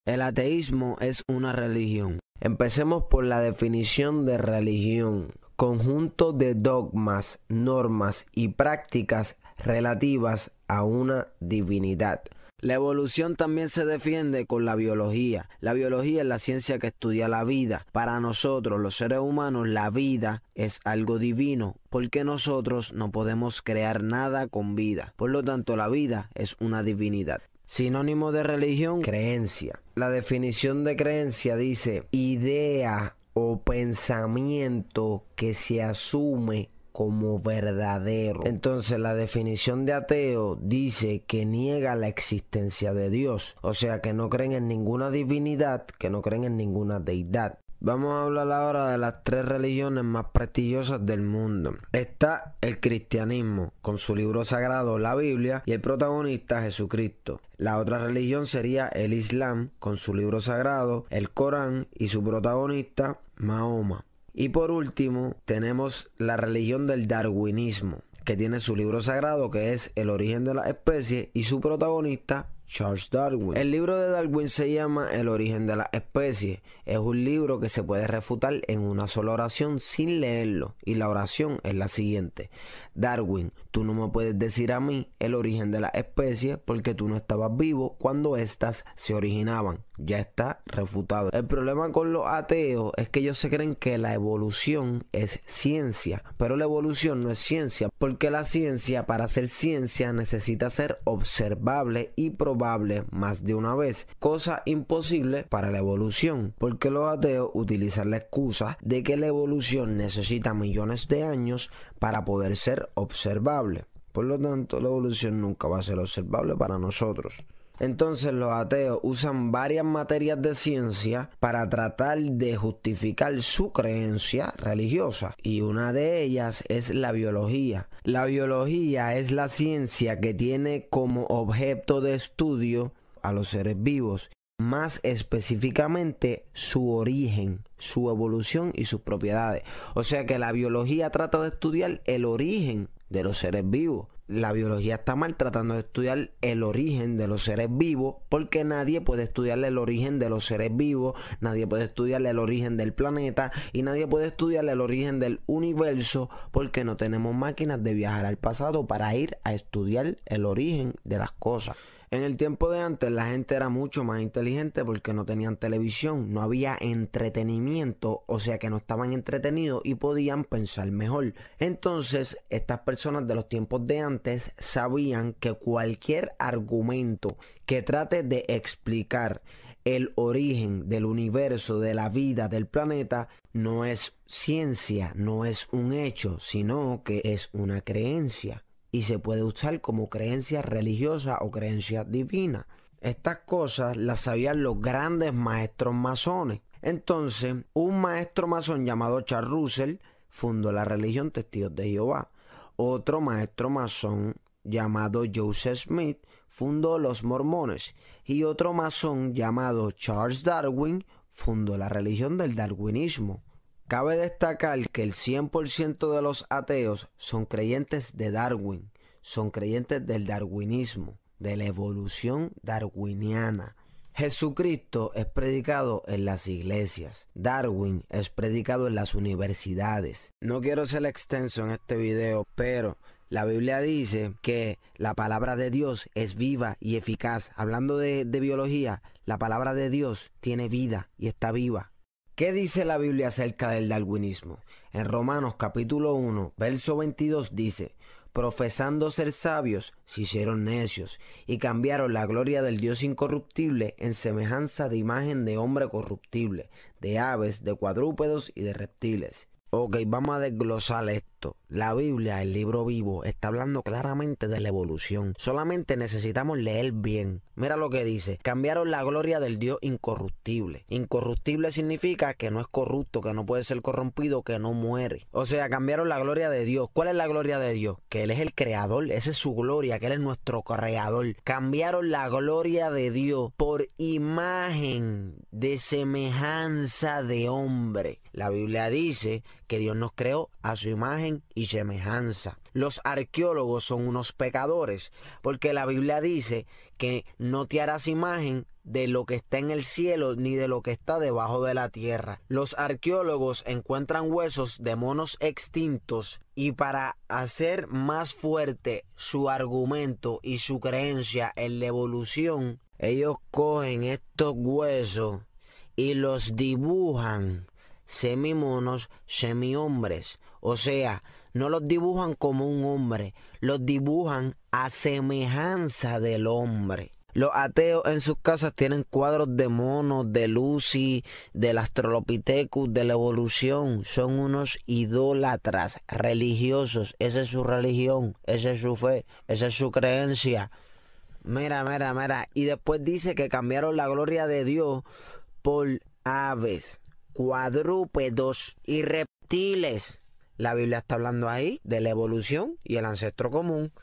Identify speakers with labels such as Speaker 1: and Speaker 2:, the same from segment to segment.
Speaker 1: El ateísmo es una religión. Empecemos por la definición de religión: conjunto de dogmas, normas y prácticas relativas a una divinidad. La evolución también se defiende con la biología. La biología es la ciencia que estudia la vida. Para nosotros, los seres humanos, la vida es algo divino, porque nosotros no podemos crear nada con vida. Por lo tanto, la vida es una divinidad. Sinónimo de religión: creencia. La definición de creencia dice: idea o pensamiento que se asume como verdadero. Entonces, la definición de ateo dice que niega la existencia de Dios, o sea, que no creen en ninguna divinidad, que no creen en ninguna deidad. Vamos a hablar ahora de las tres religiones más prestigiosas del mundo. Está el cristianismo, con su libro sagrado, la Biblia, y el protagonista, Jesucristo. La otra religión sería el Islam, con su libro sagrado, el Corán, y su protagonista, Mahoma. Y por último, tenemos la religión del darwinismo, que tiene su libro sagrado, que es El origen de las especies, y su protagonista, Charles Darwin. El libro de Darwin se llama El origen de las especies. Es un libro que se puede refutar en una sola oración sin leerlo. Y la oración es la siguiente: Darwin, tú no me puedes decir a mí el origen de las especies porque tú no estabas vivo cuando éstas se originaban. Ya está refutado. El problema con los ateos es que ellos se creen que la evolución es ciencia, pero la evolución no es ciencia, porque la ciencia, para ser ciencia, necesita ser observable y probable más de una vez, cosa imposible para la evolución, porque los ateos utilizan la excusa de que la evolución necesita millones de años para poder ser observable. Por lo tanto, la evolución nunca va a ser observable para nosotros. Entonces los ateos usan varias materias de ciencia para tratar de justificar su creencia religiosa, y una de ellas es la biología. La biología es la ciencia que tiene como objeto de estudio a los seres vivos, más específicamente su origen, su evolución y sus propiedades. O sea que la biología trata de estudiar el origen de los seres vivos. La biología está mal tratando de estudiar el origen de los seres vivos, porque nadie puede estudiar el origen de los seres vivos, nadie puede estudiar el origen del planeta y nadie puede estudiar el origen del universo, porque no tenemos máquinas de viajar al pasado para ir a estudiar el origen de las cosas. En el tiempo de antes la gente era mucho más inteligente porque no tenían televisión, no había entretenimiento, o sea que no estaban entretenidos y podían pensar mejor. Entonces, estas personas de los tiempos de antes sabían que cualquier argumento que trate de explicar el origen del universo, de la vida, del planeta, no es ciencia, no es un hecho, sino que es una creencia. Y se puede usar como creencia religiosa o creencia divina. Estas cosas las sabían los grandes maestros masones. Entonces, un maestro masón llamado Charles Russell fundó la religión Testigos de Jehová. Otro maestro masón llamado Joseph Smith fundó los mormones. Y otro masón llamado Charles Darwin fundó la religión del darwinismo. Cabe destacar que el 100% de los ateos son creyentes de Darwin, son creyentes del darwinismo, de la evolución darwiniana. Jesucristo es predicado en las iglesias. Darwin es predicado en las universidades. No quiero ser extenso en este video, pero la Biblia dice que la palabra de Dios es viva y eficaz. Hablando de biología, la palabra de Dios tiene vida y está viva. ¿Qué dice la Biblia acerca del darwinismo? En Romanos capítulo 1, verso 22 dice: profesando ser sabios, se hicieron necios, y cambiaron la gloria del Dios incorruptible en semejanza de imagen de hombre corruptible, de aves, de cuadrúpedos y de reptiles. Ok, vamos a desglosar esto. La Biblia, el libro vivo, está hablando claramente de la evolución. Solamente necesitamos leer bien. Mira lo que dice: cambiaron la gloria del Dios incorruptible. Incorruptible significa que no es corrupto, que no puede ser corrompido, que no muere. O sea, cambiaron la gloria de Dios. ¿Cuál es la gloria de Dios? Que Él es el creador, esa es su gloria, que Él es nuestro creador. Cambiaron la gloria de Dios por imagen de semejanza de hombre. La Biblia dice que Dios nos creó a su imagen y semejanza. Los arqueólogos son unos pecadores, porque la Biblia dice que no te harás imagen de lo que está en el cielo ni de lo que está debajo de la tierra. Los arqueólogos encuentran huesos de monos extintos y para hacer más fuerte su argumento y su creencia en la evolución, ellos cogen estos huesos y los dibujan semimonos, semihombres. O sea, no los dibujan como un hombre, los dibujan a semejanza del hombre. Los ateos en sus casas tienen cuadros de monos, de Lucy, del Australopithecus, de la evolución. Son unos idólatras religiosos. Esa es su religión, esa es su fe, esa es su creencia. Mira. Y después dice que cambiaron la gloria de Dios por aves, cuadrúpedos y reptiles. La Biblia está hablando ahí de la evolución y el ancestro común.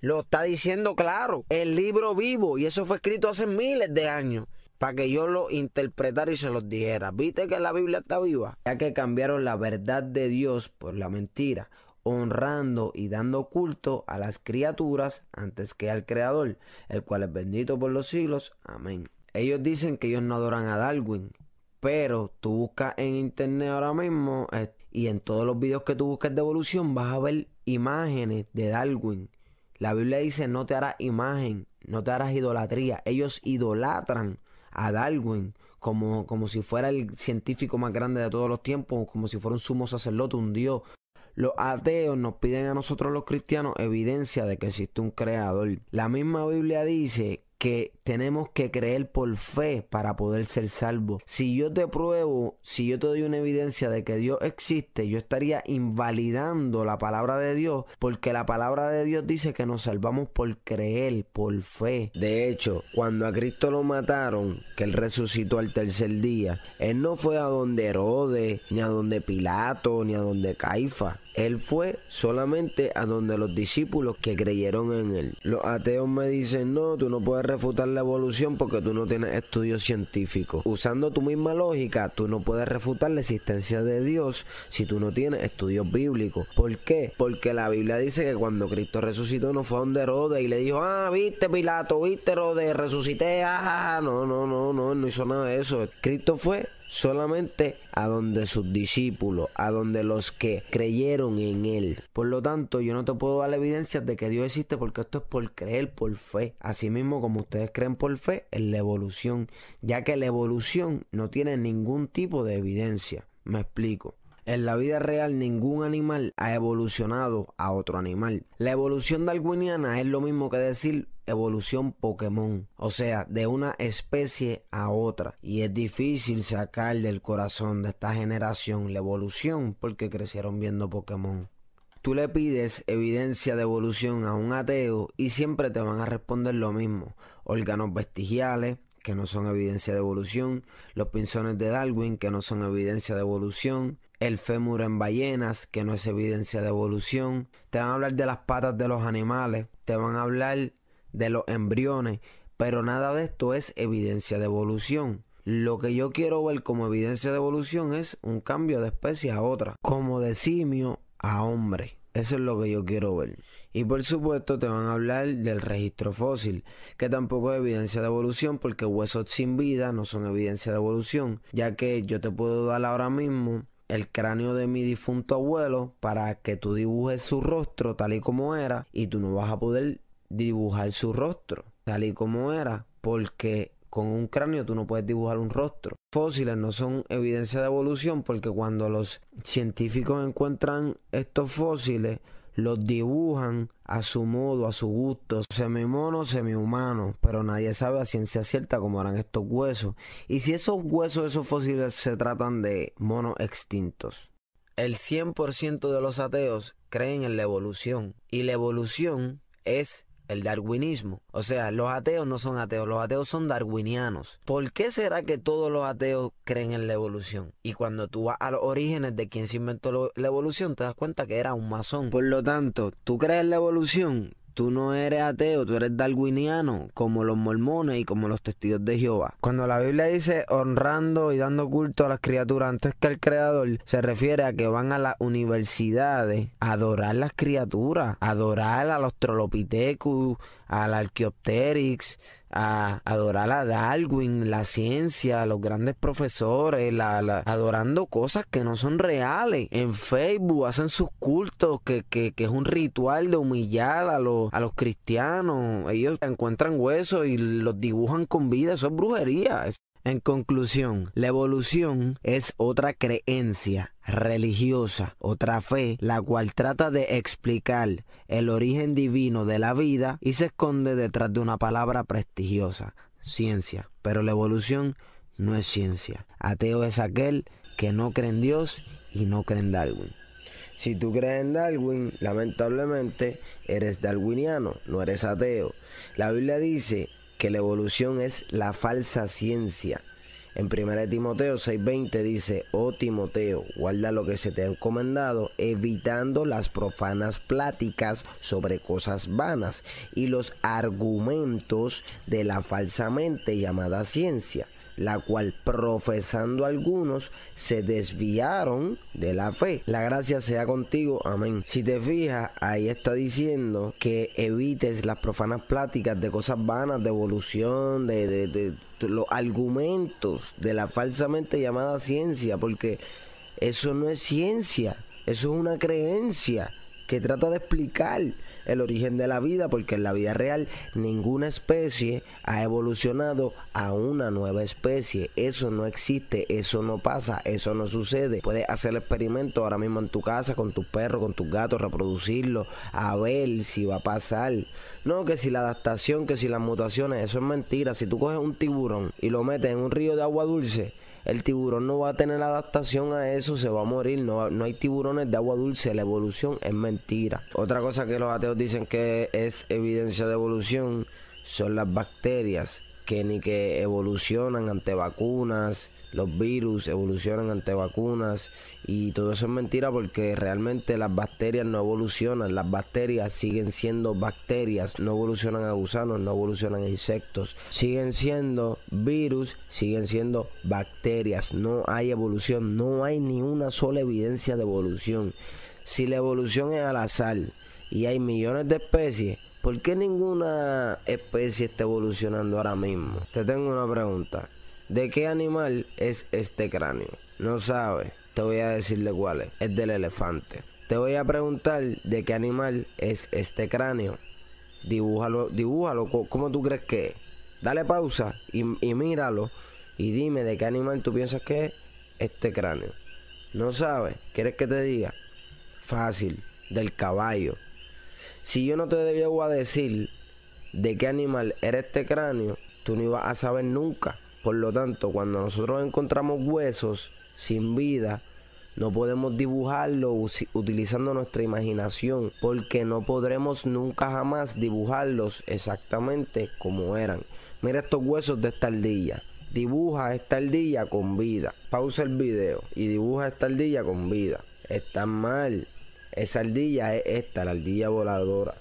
Speaker 1: Lo está diciendo claro, el libro vivo, y eso fue escrito hace miles de años, para que yo lo interpretara y se los dijera. ¿Viste que la Biblia está viva? Ya que cambiaron la verdad de Dios por la mentira, honrando y dando culto a las criaturas antes que al Creador, el cual es bendito por los siglos. Amén. Ellos dicen que ellos no adoran a Darwin, pero tú buscas en internet ahora mismo y en todos los videos que tú busques de evolución vas a ver imágenes de Darwin. La Biblia dice: no te harás imagen, no te harás idolatría. Ellos idolatran a Darwin como si fuera el científico más grande de todos los tiempos, como si fuera un sumo sacerdote, un dios. Los ateos nos piden a nosotros los cristianos evidencia de que existe un creador. La misma Biblia dice que tenemos que creer por fe para poder ser salvos. Si yo te pruebo, si yo te doy una evidencia de que Dios existe, yo estaría invalidando la palabra de Dios, porque la palabra de Dios dice que nos salvamos por creer, por fe. De hecho, cuando a Cristo lo mataron, que Él resucitó al tercer día, Él no fue a donde Herodes, ni a donde Pilato, ni a donde Caifás. Él fue solamente a donde los discípulos que creyeron en Él. Los ateos me dicen: no, tú no puedes refutar la evolución porque tú no tienes estudios científicos. Usando tu misma lógica, tú no puedes refutar la existencia de Dios si tú no tienes estudios bíblicos. ¿Por qué? Porque la Biblia dice que cuando Cristo resucitó no fue a donde Herodes y le dijo: viste Pilato, viste Herodes, resucité, no hizo nada de eso. Cristo fue solamente a donde sus discípulos, a donde los que creyeron en Él. Por lo tanto, yo no te puedo dar evidencias de que Dios existe, porque esto es por creer, por fe. Asimismo, como ustedes creen por fe en la evolución, ya que la evolución no tiene ningún tipo de evidencia. Me explico. En la vida real ningún animal ha evolucionado a otro animal. La evolución darwiniana es lo mismo que decir evolución Pokémon, o sea, de una especie a otra. Y es difícil sacar del corazón de esta generación la evolución porque crecieron viendo Pokémon. Tú le pides evidencia de evolución a un ateo y siempre te van a responder lo mismo: órganos vestigiales, que no son evidencia de evolución; los pinzones de Darwin, que no son evidencia de evolución; el fémur en ballenas, que no es evidencia de evolución. Te van a hablar de las patas de los animales, te van a hablar de los embriones, pero nada de esto es evidencia de evolución. Lo que yo quiero ver como evidencia de evolución es un cambio de especie a otra, como de simio a hombre. Eso es lo que yo quiero ver. Y por supuesto te van a hablar del registro fósil, que tampoco es evidencia de evolución, porque huesos sin vida no son evidencia de evolución, ya que yo te puedo dar ahora mismo el cráneo de mi difunto abuelo para que tú dibujes su rostro tal y como era, y tú no vas a poder dibujar su rostro tal y como era, porque con un cráneo tú no puedes dibujar un rostro. Fósiles no son evidencia de evolución, porque cuando los científicos encuentran estos fósiles, los dibujan a su modo, a su gusto, semimono, semihumano, pero nadie sabe a ciencia cierta cómo eran estos huesos, y si esos huesos, esos fósiles se tratan de monos extintos. El 100% de los ateos creen en la evolución, y la evolución es el darwinismo. O sea, los ateos no son ateos, los ateos son darwinianos. ¿Por qué será que todos los ateos creen en la evolución? Y cuando tú vas a los orígenes de quién se inventó la evolución, te das cuenta que era un masón. Por lo tanto, ¿tú crees en la evolución? Tú no eres ateo, tú eres darwiniano, como los mormones y como los testigos de Jehová. Cuando la Biblia dice honrando y dando culto a las criaturas antes que al Creador, se refiere a que van a las universidades a adorar las criaturas, a adorar al Australopithecus, al Archaeopteryx, a adorar a Darwin, la ciencia, los grandes profesores, adorando cosas que no son reales. En Facebook hacen sus cultos que es un ritual de humillar a los cristianos. Ellos encuentran huesos y los dibujan con vida. Eso es brujería. En conclusión, la evolución es otra creencia religiosa, otra fe, la cual trata de explicar el origen divino de la vida y se esconde detrás de una palabra prestigiosa, ciencia. Pero la evolución no es ciencia. Ateo es aquel que no cree en Dios y no cree en Darwin. Si tú crees en Darwin, lamentablemente eres darwiniano, no eres ateo. La Biblia dice que la evolución es la falsa ciencia. En 1 Timoteo 6:20 dice: oh Timoteo, guarda lo que se te ha encomendado, evitando las profanas pláticas sobre cosas vanas y los argumentos de la falsamente llamada ciencia, la cual profesando algunos se desviaron de la fe. La gracia sea contigo, amén. Si te fijas, ahí está diciendo que evites las profanas pláticas de cosas vanas, de evolución, de los argumentos de la falsamente llamada ciencia, porque eso no es ciencia, eso es una creencia que trata de explicar el origen de la vida, porque en la vida real ninguna especie ha evolucionado a una nueva especie. Eso no existe, eso no pasa, eso no sucede. Puedes hacer el experimento ahora mismo en tu casa con tus perros, con tus gatos, reproducirlo, a ver si va a pasar. No, que si la adaptación, que si las mutaciones, eso es mentira. Si tú coges un tiburón y lo metes en un río de agua dulce, el tiburón no va a tener adaptación a eso, se va a morir. No hay tiburones de agua dulce, la evolución es mentira. Otra cosa que los ateos dicen que es evidencia de evolución son las bacterias, que ni que evolucionan ante vacunas, los virus evolucionan ante vacunas, y todo eso es mentira, porque realmente las bacterias no evolucionan. Las bacterias siguen siendo bacterias, no evolucionan a gusanos, no evolucionan a insectos, siguen siendo virus, siguen siendo bacterias. No hay evolución, no hay ni una sola evidencia de evolución. Si la evolución es al azar y hay millones de especies, ¿por qué ninguna especie está evolucionando ahora mismo? Te tengo una pregunta. ¿De qué animal es este cráneo? ¿No sabes? Te voy a decir de cuál es. Es del elefante. Te voy a preguntar de qué animal es este cráneo. Dibújalo. ¿Cómo tú crees que es? Dale pausa y míralo y dime de qué animal tú piensas que es este cráneo. ¿No sabes? ¿Quieres que te diga? Fácil. Del caballo. Si yo no te debía decir de qué animal era este cráneo, tú no ibas a saber nunca. Por lo tanto, cuando nosotros encontramos huesos sin vida, no podemos dibujarlos utilizando nuestra imaginación, porque no podremos nunca jamás dibujarlos exactamente como eran. Mira estos huesos de esta ardilla. Dibuja esta ardilla con vida. Pausa el video y dibuja esta ardilla con vida. Está mal. Esa ardilla es esta, la ardilla voladora.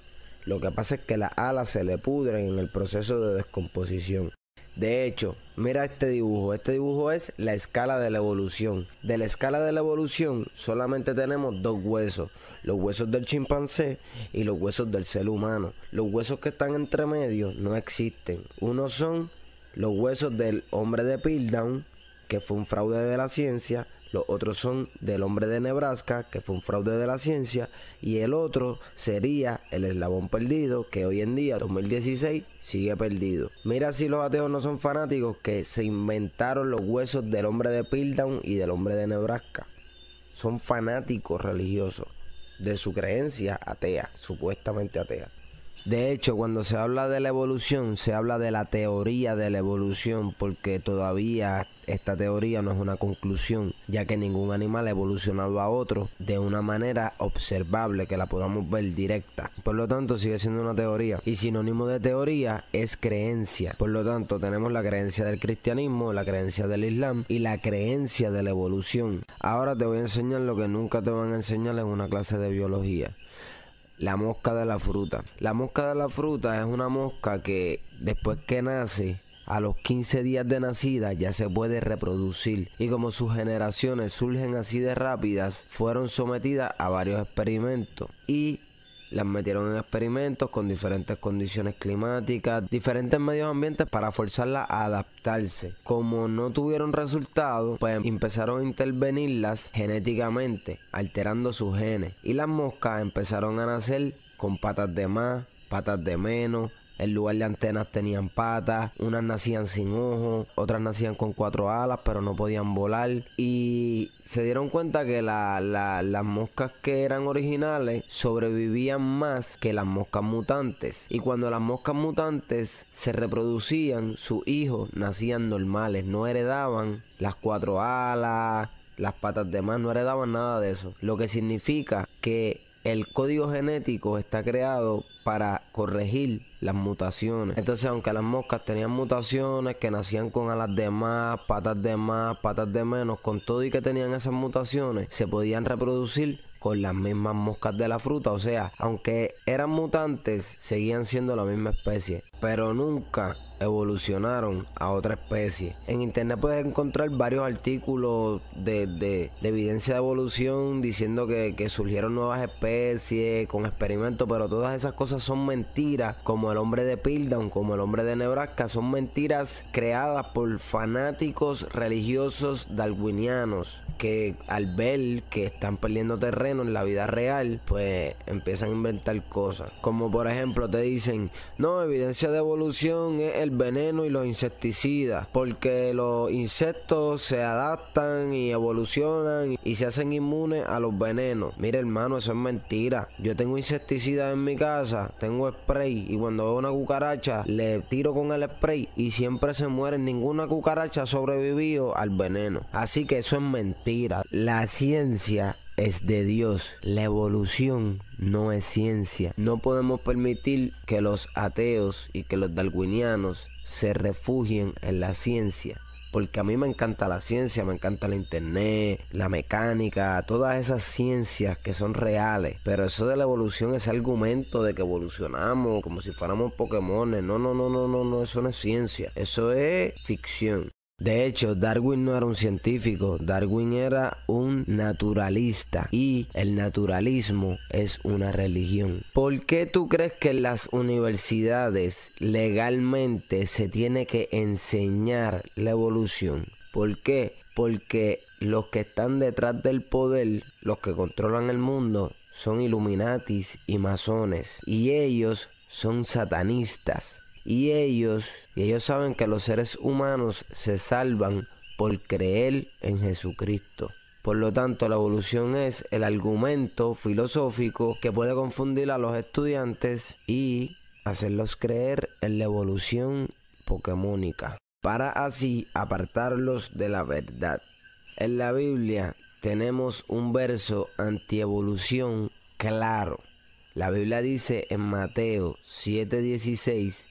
Speaker 1: Lo que pasa es que las alas se le pudren en el proceso de descomposición. De hecho, mira este dibujo. Este dibujo es la escala de la evolución. De la escala de la evolución solamente tenemos dos huesos. Los huesos del chimpancé y los huesos del ser humano. Los huesos que están entre medio no existen. Unos son los huesos del hombre de Piltdown, que fue un fraude de la ciencia. Los otros son del hombre de Nebraska, que fue un fraude de la ciencia. Y el otro sería el eslabón perdido, que hoy en día, 2016, sigue perdido. Mira si los ateos no son fanáticos, que se inventaron los huesos del hombre de Piltdown y del hombre de Nebraska. Son fanáticos religiosos de su creencia atea, supuestamente atea. De hecho, cuando se habla de la evolución, se habla de la teoría de la evolución, porque todavía esta teoría no es una conclusión, ya que ningún animal ha evolucionado a otro de una manera observable que la podamos ver directa. Por lo tanto, sigue siendo una teoría. Y sinónimo de teoría es creencia. Por lo tanto, tenemos la creencia del cristianismo, la creencia del islam y la creencia de la evolución. Ahora te voy a enseñar lo que nunca te van a enseñar en una clase de biología. La mosca de la fruta. La mosca de la fruta es una mosca que después que nace, a los 15 días de nacida ya se puede reproducir. Y como sus generaciones surgen así de rápidas, fueron sometidas a varios experimentos. Y las metieron en experimentos con diferentes condiciones climáticas, diferentes medios ambientes para forzarlas a adaptarse. Como no tuvieron resultados, pues empezaron a intervenirlas genéticamente, alterando sus genes. Y las moscas empezaron a nacer con patas de más, patas de menos. En lugar de antenas tenían patas, unas nacían sin ojos, otras nacían con 4 alas pero no podían volar. Y se dieron cuenta que las moscas que eran originales sobrevivían más que las moscas mutantes. Y cuando las moscas mutantes se reproducían, sus hijos nacían normales, no heredaban las 4 alas, las patas de más, no heredaban nada de eso. Lo que significa que el código genético está creado para corregir las mutaciones. Entonces, aunque las moscas tenían mutaciones que nacían con alas de más, patas de menos, con todo y que tenían esas mutaciones, se podían reproducir con las mismas moscas de la fruta. O sea, aunque eran mutantes, seguían siendo la misma especie, pero nunca evolucionaron a otra especie. En internet puedes encontrar varios artículos de evidencia de evolución diciendo que surgieron nuevas especies con experimentos, pero todas esas cosas son mentiras, como el hombre de Piltdown, como el hombre de Nebraska. Son mentiras creadas por fanáticos religiosos darwinianos que al ver que están perdiendo terreno en la vida real, pues empiezan a inventar cosas. Como por ejemplo te dicen, no, evidencia de evolución es el veneno y los insecticidas, porque los insectos se adaptan y evolucionan y se hacen inmunes a los venenos. Mire, hermano, eso es mentira. Yo tengo insecticidas en mi casa, tengo spray, y cuando veo una cucaracha le tiro con el spray y siempre se mueren. Ninguna cucaracha ha sobrevivido al veneno. Así que eso es mentira. La ciencia es de Dios, la evolución no es ciencia. No podemos permitir que los ateos y que los darwinianos se refugien en la ciencia, porque a mí me encanta la ciencia, me encanta la internet, la mecánica, todas esas ciencias que son reales. Pero eso de la evolución, ese argumento de que evolucionamos como si fuéramos Pokémones, no, eso no es ciencia, eso es ficción. De hecho, Darwin no era un científico, Darwin era un naturalista, y el naturalismo es una religión. ¿Por qué tú crees que en las universidades legalmente se tiene que enseñar la evolución? ¿Por qué? Porque los que están detrás del poder, los que controlan el mundo, son Illuminatis y masones, y ellos son satanistas. Y ellos saben que los seres humanos se salvan por creer en Jesucristo. Por lo tanto, la evolución es el argumento filosófico que puede confundir a los estudiantes y hacerlos creer en la evolución pokémónica, para así apartarlos de la verdad. En la Biblia tenemos un verso antievolución claro. La Biblia dice en Mateo 7:16: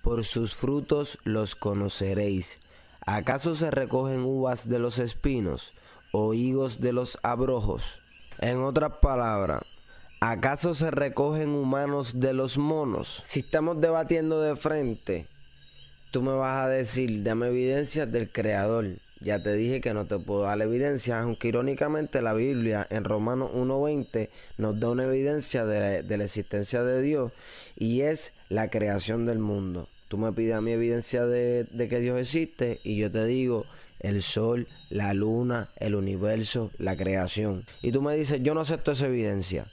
Speaker 1: por sus frutos los conoceréis. ¿Acaso se recogen uvas de los espinos o higos de los abrojos? En otras palabras, ¿acaso se recogen humanos de los monos? Si estamos debatiendo de frente, tú me vas a decir, dame evidencias del Creador. Ya te dije que no te puedo dar evidencias, aunque irónicamente la Biblia en Romanos 1:20 nos da una evidencia de la existencia de Dios, y es la creación del mundo. Tú me pides a mí evidencia de que Dios existe y yo te digo el sol, la luna, el universo, la creación. Y tú me dices, yo no acepto esa evidencia.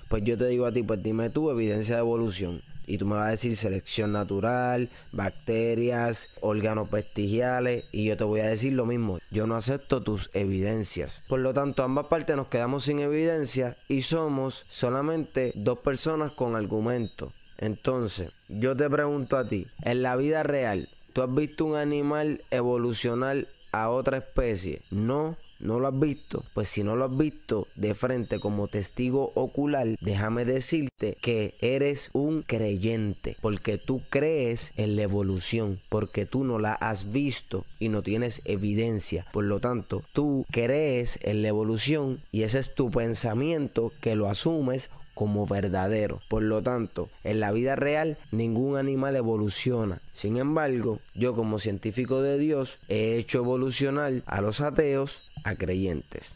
Speaker 1: Pues yo te digo a ti, pues dime tú evidencia de evolución. Y tú me vas a decir selección natural, bacterias, órganos vestigiales, y yo te voy a decir lo mismo. Yo no acepto tus evidencias. Por lo tanto, ambas partes nos quedamos sin evidencia y somos solamente dos personas con argumentos. Entonces, yo te pregunto a ti, en la vida real, ¿tú has visto un animal evolucionar a otra especie? No lo has visto. Pues si no lo has visto de frente como testigo ocular, déjame decirte que eres un creyente, porque tú crees en la evolución, porque tú no la has visto y no tienes evidencia. Por lo tanto, tú crees en la evolución y ese es tu pensamiento que lo asumes como verdadero. Por lo tanto, en la vida real ningún animal evoluciona. Sin embargo, yo como científico de Dios he hecho evolucionar a los ateos a creyentes.